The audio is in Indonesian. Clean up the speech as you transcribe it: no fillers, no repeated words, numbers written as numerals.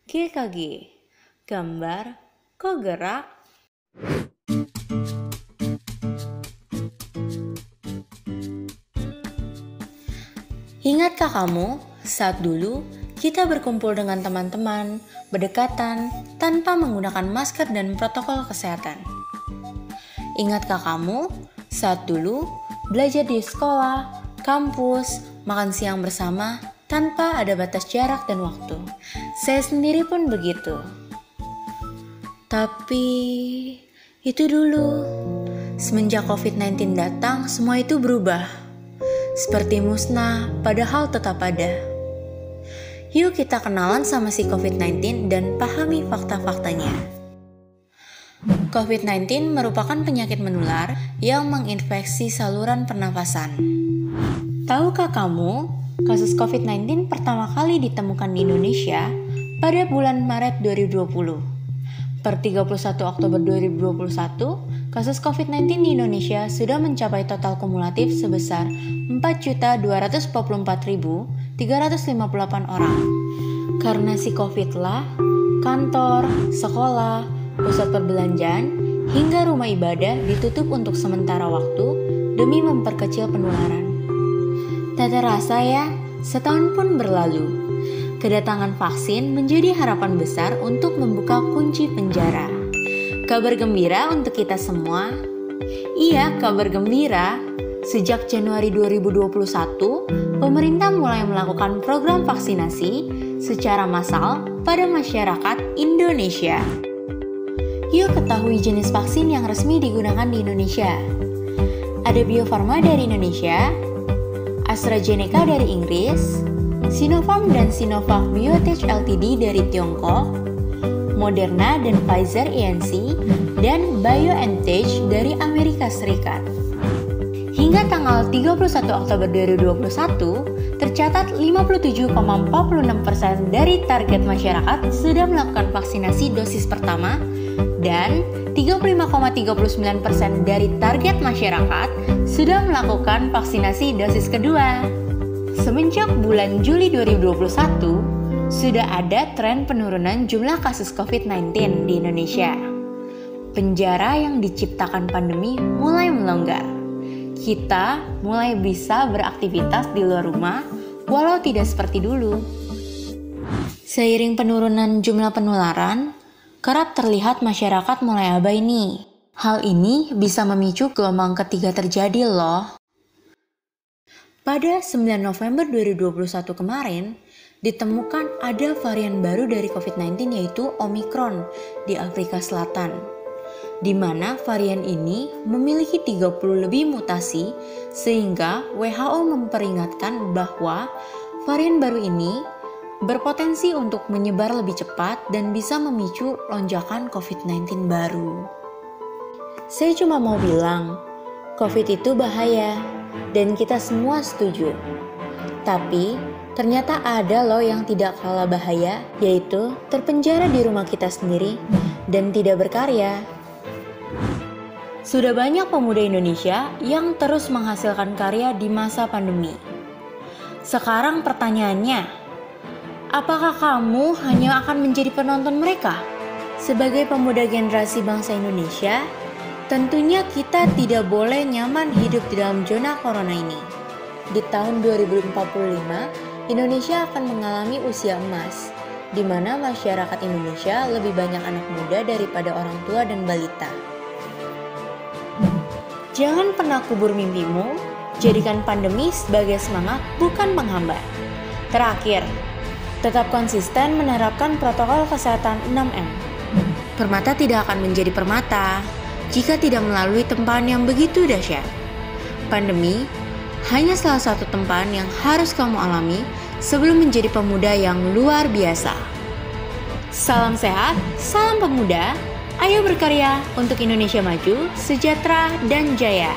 GKG, gambar kok gerak? Ingatkah kamu saat dulu kita berkumpul dengan teman-teman, berdekatan tanpa menggunakan masker dan protokol kesehatan? Ingatkah kamu saat dulu belajar di sekolah, kampus, makan siang bersama tanpa ada batas jarak dan waktu? Saya sendiri pun begitu. Tapi itu dulu. Semenjak COVID-19 datang, semua itu berubah. Seperti musnah, padahal tetap ada. Yuk kita kenalan sama si COVID-19 dan pahami fakta-faktanya. COVID-19 merupakan penyakit menular yang menginfeksi saluran pernafasan. Tahukah kamu, kasus COVID-19 pertama kali ditemukan di Indonesia pada bulan Maret 2020. Per 31 Oktober 2021, kasus COVID-19 di Indonesia sudah mencapai total kumulatif sebesar 4.244.358 orang. Karena si COVID lah, kantor, sekolah, pusat perbelanjaan, hingga rumah ibadah ditutup untuk sementara waktu demi memperkecil penularan. Tak terasa ya, setahun pun berlalu. Kedatangan vaksin menjadi harapan besar untuk membuka kunci penjara. Kabar gembira untuk kita semua. Iya, kabar gembira. Sejak Januari 2021, pemerintah mulai melakukan program vaksinasi secara massal pada masyarakat Indonesia. Yuk ketahui jenis vaksin yang resmi digunakan di Indonesia. Ada Bio Farma dari Indonesia, AstraZeneca dari Inggris, Sinopharm dan Sinovac Biotech Ltd dari Tiongkok, Moderna dan Pfizer Inc., dan BioNTech dari Amerika Serikat. Hingga tanggal 31 Oktober 2021, tercatat 57,46% dari target masyarakat sudah melakukan vaksinasi dosis pertama dan 35,39% dari target masyarakat sudah melakukan vaksinasi dosis kedua. Semenjak bulan Juli 2021, sudah ada tren penurunan jumlah kasus COVID-19 di Indonesia. Penjara yang diciptakan pandemi mulai melonggar. Kita mulai bisa beraktivitas di luar rumah, walau tidak seperti dulu. Seiring penurunan jumlah penularan, kerap terlihat masyarakat mulai abai nih. Hal ini bisa memicu gelombang ketiga terjadi loh. Pada 9 November 2021 kemarin, ditemukan ada varian baru dari COVID-19 yaitu Omicron di Afrika Selatan, di mana varian ini memiliki 30 lebih mutasi sehingga WHO memperingatkan bahwa varian baru ini berpotensi untuk menyebar lebih cepat dan bisa memicu lonjakan COVID-19 baru. Saya cuma mau bilang, COVID itu bahaya. Dan kita semua setuju. Tapi ternyata ada loh yang tidak kalah bahaya, yaitu terpenjara di rumah kita sendiri dan tidak berkarya. Sudah banyak pemuda Indonesia yang terus menghasilkan karya di masa pandemi. Sekarang pertanyaannya, apakah kamu hanya akan menjadi penonton mereka? Sebagai pemuda generasi bangsa Indonesia, tentunya kita tidak boleh nyaman hidup di dalam zona corona ini. Di tahun 2045, Indonesia akan mengalami usia emas, di mana masyarakat Indonesia lebih banyak anak muda daripada orang tua dan balita. Jangan pernah kubur mimpimu, jadikan pandemi sebagai semangat bukan penghambat. Terakhir, tetap konsisten menerapkan protokol kesehatan 6M. Permata tidak akan menjadi permata jika tidak melalui tempahan yang begitu dahsyat. Pandemi hanya salah satu tempahan yang harus kamu alami sebelum menjadi pemuda yang luar biasa. Salam sehat, salam pemuda, ayo berkarya untuk Indonesia maju, sejahtera, dan jaya.